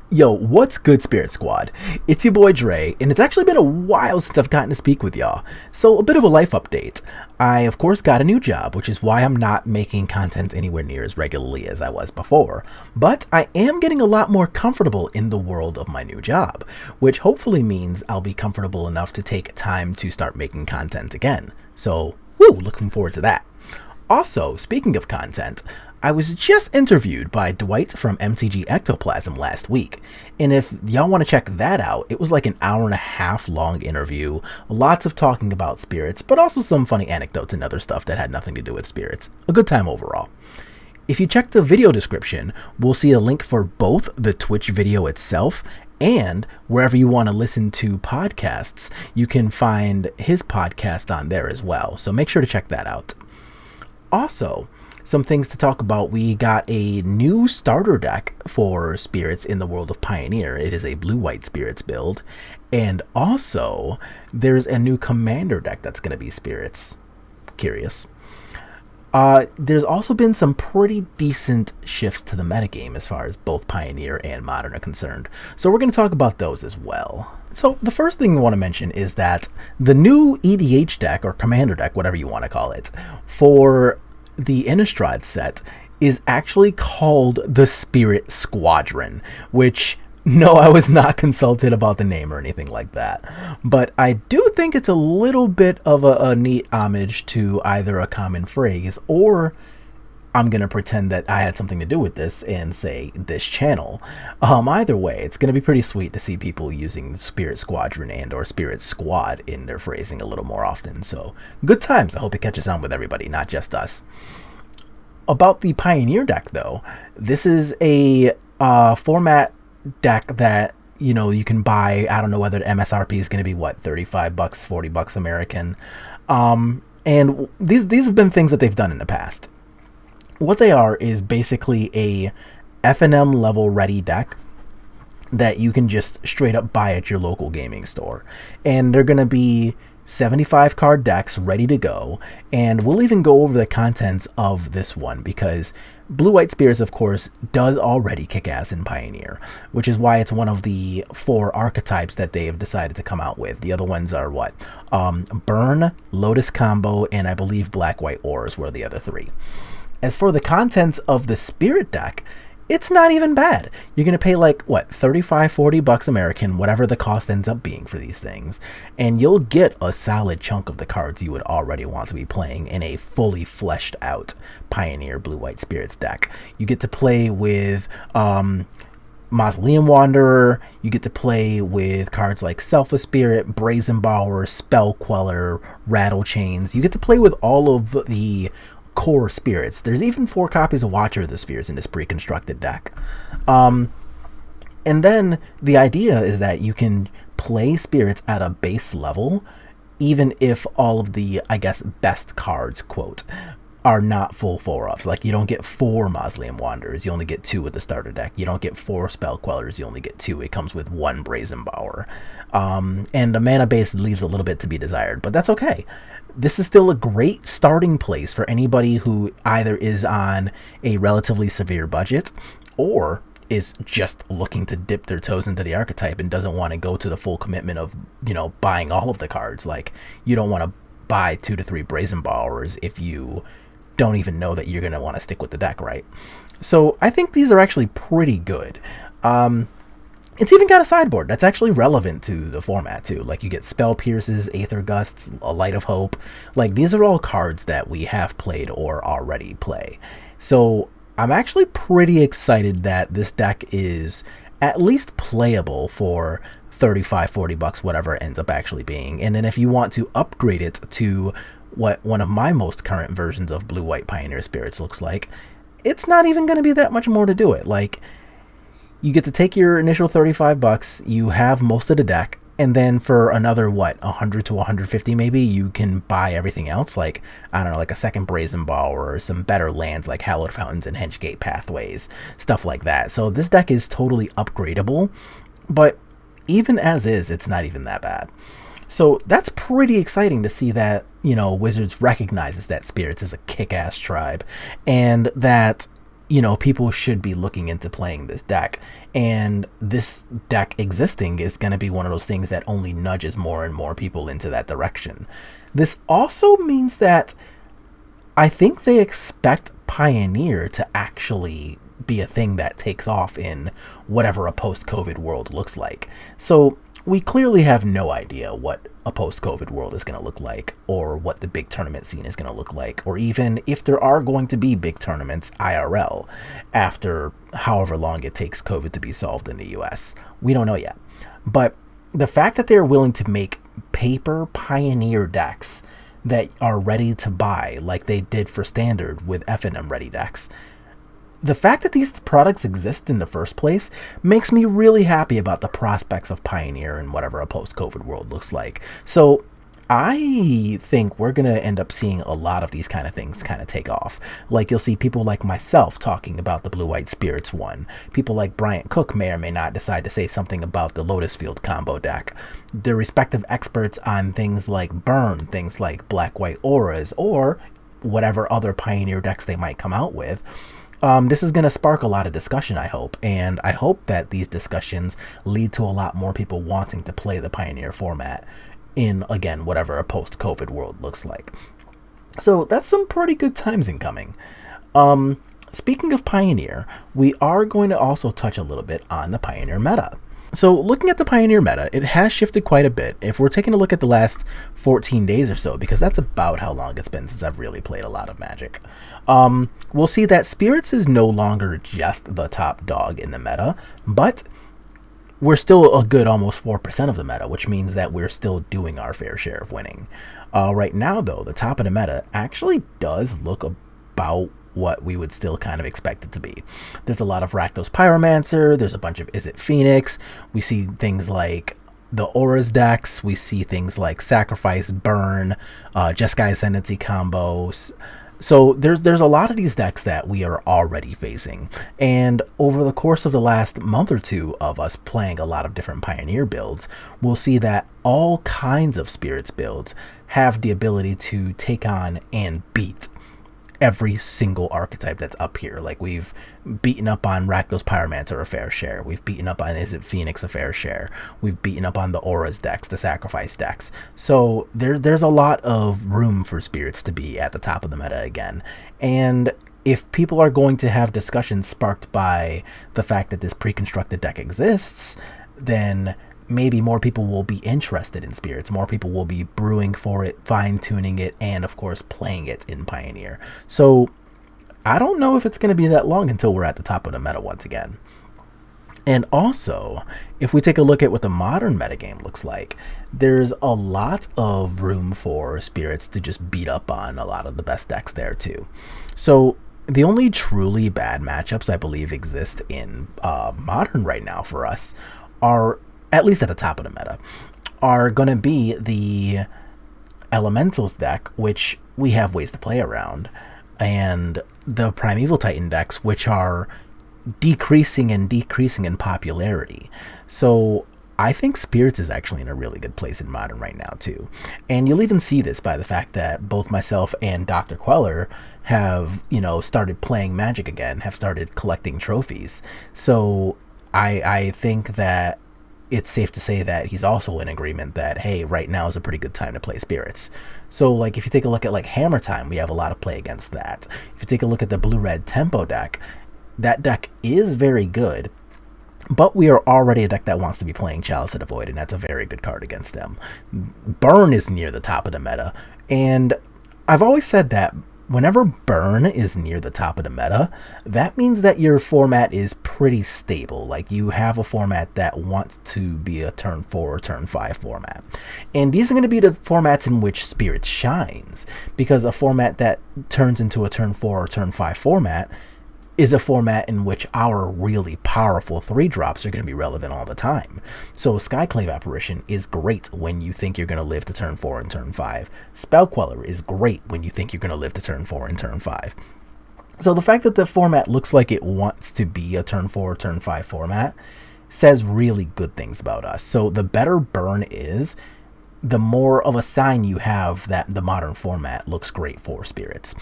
Yo, what's good, Spirit Squad? It's your boy Dre, and it's actually been a while since I've gotten to speak with y'all. So, a bit of a life update. I, of course, got a new job, which is why I'm not making content anywhere near as regularly as I was before. But I am getting a lot more comfortable in the world of my new job, which hopefully means I'll be comfortable enough to take time to start making content again. So, woo, looking forward to that. Also, speaking of content, I was just interviewed by Dwight from MTG Ectoplasm last week, and if y'all want to check that out, it was like an hour and a half long interview, lots of talking about spirits, but also some funny anecdotes and other stuff that had nothing to do with spirits. A good time overall. If you check the video description, we'll see a link for both the Twitch video itself and wherever you want to listen to podcasts, you can find his podcast on there as well, so make sure to check that out. Also, some things to talk about. We got a new starter deck for spirits in the world of Pioneer. It is a blue-white spirits build. And also, there's a new commander deck that's going to be spirits. Curious. There's also been some pretty decent shifts to the metagame as far as both Pioneer and Modern are concerned. So we're going to talk about those as well. So the first thing we want to mention is that the new EDH deck, or commander deck, whatever you want to call it, for the Innistrad set is actually called the Spirit Squadron, which, no, I was not consulted about the name or anything like that, but I do think it's a little bit of a neat homage to either a common phrase, or I'm going to pretend that I had something to do with this and say this channel. Either way, it's going to be pretty sweet to see people using Spirit Squadron and or Spirit Squad in their phrasing a little more often. So good times. I hope it catches on with everybody, not just us. About the Pioneer deck, though, this is a format deck that, you know, you can buy. I don't know whether the MSRP is going to be, what, $35, $40 American. And these have been things that they've done in the past. What they are is basically a FNM level ready deck that you can just straight up buy at your local gaming store. And they're going to be 75 card decks ready to go. And we'll even go over the contents of this one because Blue-White Spirits, of course, does already kick ass in Pioneer, which is why it's one of the 4 archetypes that they have decided to come out with. The other ones are what? Burn, Lotus Combo, and I believe Black-White Ores were the other 3. As for the contents of the Spirit deck, it's not even bad. You're going to pay like, what, $35-$40 American, whatever the cost ends up being for these things, and you'll get a solid chunk of the cards you would already want to be playing in a fully fleshed out Pioneer Blue-White Spirits deck. You get to play with Mausoleum Wanderer, you get to play with cards like Selfless Spirit, Brazen Bower, Spell Queller, Rattle Chains. You get to play with all of the core spirits. There's even 4 copies of Watcher of the Spheres in this pre-constructed deck. And then the idea is that you can play spirits at a base level, even if all of the, I guess, best cards, quote, are not full 4-ofs. Like, you don't get 4 Mausoleum Wanderers, you only get 2 with the starter deck. You don't get 4 Spell Quellers, you only get 2. It comes with 1 Brazen Bower. And the mana base leaves a little bit to be desired, but that's okay. This is still a great starting place for anybody who either is on a relatively severe budget or is just looking to dip their toes into the archetype and doesn't want to go to the full commitment of, you know, buying all of the cards. Like, you don't want to buy 2 to 3 Brazen Bowers if you don't even know that you're going to want to stick with the deck, right? So I think these are actually pretty good. It's even got a sideboard that's actually relevant to the format too. Like, you get Spell Pierces, Aether Gusts, a Light of Hope. Like, these are all cards that we have played or already play. So I'm actually pretty excited that this deck is at least playable for $35-$40, whatever it ends up actually being. And then if you want to upgrade it to what one of my most current versions of Blue-White Pioneer Spirits looks like, it's not even going to be that much more to do it. Like, you get to take your initial $35, you have most of the deck, and then for another, what, 100 to 150 maybe, you can buy everything else, like, I don't know, like a second Brazen Bower or some better lands like Hallowed Fountains and Hengate Pathways, stuff like that. So this deck is totally upgradable, but even as is, it's not even that bad. So that's pretty exciting to see that, you know, Wizards recognizes that Spirits is a kick-ass tribe, and that people should be looking into playing this deck. And this deck existing is going to be one of those things that only nudges more and more people into that direction. This also means that I think they expect Pioneer to actually be a thing that takes off in whatever a post-COVID world looks like. So we clearly have no idea what a post-COVID world is going to look like, or what the big tournament scene is going to look like, or even if there are going to be big tournaments IRL after however long it takes COVID to be solved in the US. We don't know yet. But the fact that they're willing to make paper Pioneer decks that are ready to buy, like they did for Standard with FNM ready decks, the fact that these products exist in the first place makes me really happy about the prospects of Pioneer and whatever a post-COVID world looks like. So I think we're going to end up seeing a lot of these kind of things kind of take off. Like, you'll see people like myself talking about the Blue-White Spirits one. People like Bryant Cook may or may not decide to say something about the Lotus Field combo deck. The respective experts on things like Burn, things like Black-White Auras, or whatever other Pioneer decks they might come out with. This is going to spark a lot of discussion, I hope, and I hope that these discussions lead to a lot more people wanting to play the Pioneer format in, again, whatever a post-COVID world looks like. So that's some pretty good times incoming. Speaking of Pioneer, we are going to also touch a little bit on the Pioneer meta. So looking at the Pioneer meta, it has shifted quite a bit. If we're taking a look at the last 14 days or so, because that's about how long it's been since I've really played a lot of Magic, we'll see that Spirits is no longer just the top dog in the meta, but we're still a good almost 4% of the meta, which means that we're still doing our fair share of winning. Right now, though, the top of the meta actually does look about what we would still kind of expect it to be. There's a lot of Rakdos Pyromancer, there's a bunch of Izzet Phoenix, we see things like the Auras decks, we see things like Sacrifice, Burn, Jeskai Ascendancy combos. So there's a lot of these decks that we are already facing, and over the course of the last month or two of us playing a lot of different Pioneer builds, we'll see that all kinds of Spirits builds have the ability to take on and beat every single archetype that's up here. Like, we've beaten up on Rakdos Pyromancer a fair share, we've beaten up on Izzet Phoenix a fair share, we've beaten up on the Auras decks, the Sacrifice decks. So there's a lot of room for Spirits to be at the top of the meta again. And if people are going to have discussions sparked by the fact that this pre-constructed deck exists, then maybe more people will be interested in Spirits. More people will be brewing for it, fine-tuning it, and of course playing it in Pioneer. So I don't know if it's going to be that long until we're at the top of the meta once again. And also, if we take a look at what the modern metagame looks like, there's a lot of room for Spirits to just beat up on a lot of the best decks there too. So the only truly bad matchups I believe exist in modern right now for us are, at least at the top of the meta, are going to be the Elementals deck, which we have ways to play around, and the Primeval Titan decks, which are decreasing in popularity. So I think Spirits is actually in a really good place in Modern right now too. And you'll even see this by the fact that both myself and Dr. Queller have, started playing Magic again, have started collecting trophies. So I think that it's safe to say that he's also in agreement that, hey, right now is a pretty good time to play Spirits. So, like, if you take a look at, like, Hammer Time, we have a lot of play against that. If you take a look at the Blue-Red Tempo deck, that deck is very good, but we are already a deck that wants to be playing Chalice of the Void, and that's a very good card against them. Burn is near the top of the meta, and I've always said that whenever Burn is near the top of the meta, that means that your format is pretty stable. Like, you have a format that wants to be a turn 4 or turn 5 format. And these are going to be the formats in which Spirit shines, because a format that turns into a turn 4 or turn 5 format is a format in which our really powerful 3-drops are going to be relevant all the time. So Skyclave Apparition is great when you think you're going to live to turn 4 and turn 5. Spell Queller is great when you think you're going to live to turn 4 and turn 5. So the fact that the format looks like it wants to be a turn 4 or turn 5 format says really good things about us. So the better Burn is, the more of a sign you have that the modern format looks great for spirits.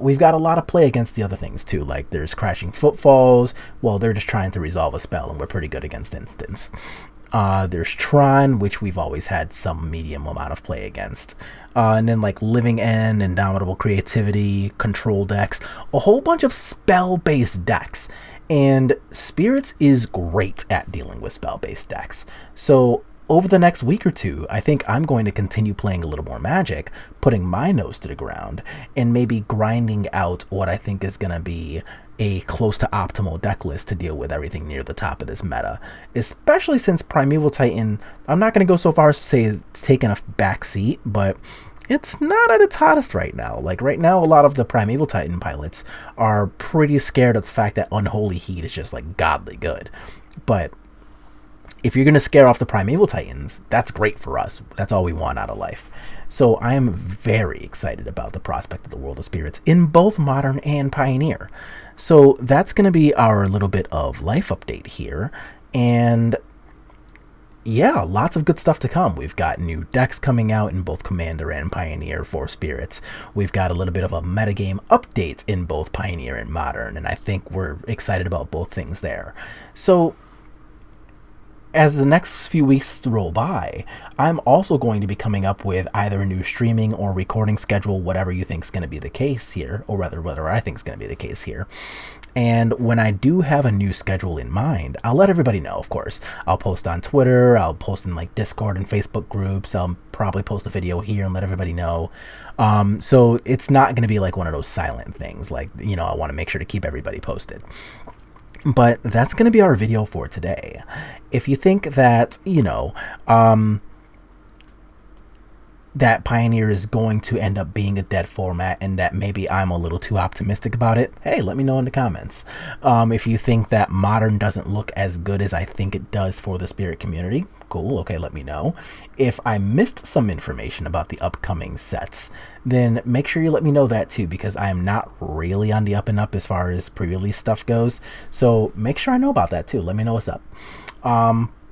We've got a lot of play against the other things too, like there's Crashing Footfalls. Well, they're just trying to resolve a spell, and we're pretty good against instants. There's Tron, which we've always had some medium amount of play against. And then like Living End, Indomitable Creativity, Control decks, a whole bunch of spell-based decks. And Spirits is great at dealing with spell-based decks. So over the next week or two, I think I'm going to continue playing a little more Magic, putting my nose to the ground, and maybe grinding out what I think is going to be a close to optimal deck list to deal with everything near the top of this meta. Especially since Primeval Titan, I'm not going to go so far as to say it's taken a back seat, but it's not at its hottest right now. Like right now, a lot of the Primeval Titan pilots are pretty scared of the fact that Unholy Heat is just like godly good. But if you're going to scare off the Primeval Titans, that's great for us. That's all we want out of life. So I am very excited about the prospect of the World of Spirits in both Modern and Pioneer. So that's going to be our little bit of life update here. And yeah, lots of good stuff to come. We've got new decks coming out in both Commander and Pioneer for Spirits. We've got a little bit of a metagame update in both Pioneer and Modern, and I think we're excited about both things there. So as the next few weeks roll by, I'm also going to be coming up with either a new streaming or recording schedule, whatever you think is going to be the case here, or rather, whatever I think is going to be the case here. And when I do have a new schedule in mind, I'll let everybody know, of course. I'll post on Twitter, I'll post in like Discord and Facebook groups, I'll probably post a video here and let everybody know. So it's not going to be like one of those silent things, like, you know, I want to make sure to keep everybody posted. But that's going to be our video for today. If you think that, you know, that Pioneer is going to end up being a dead format and that maybe I'm a little too optimistic about it, hey, let me know in the comments. If you think that Modern doesn't look as good as I think it does for the Spirit community, cool, okay, let me know. If I missed some information about the upcoming sets, then make sure you let me know that too, because I am not really on the up and up as far as pre-release stuff goes. So make sure I know about that too. Let me know what's up.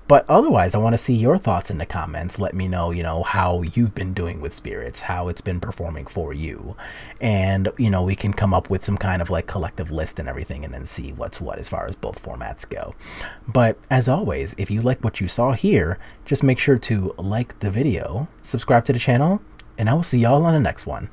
But otherwise, I want to see your thoughts in the comments. Let me know, you know, how you've been doing with Spirits, how it's been performing for you. And, you know, we can come up with some kind of like collective list and everything and then see what's what as far as both formats go. But as always, if you like what you saw here, just make sure to like the video, subscribe to the channel, and I will see y'all on the next one.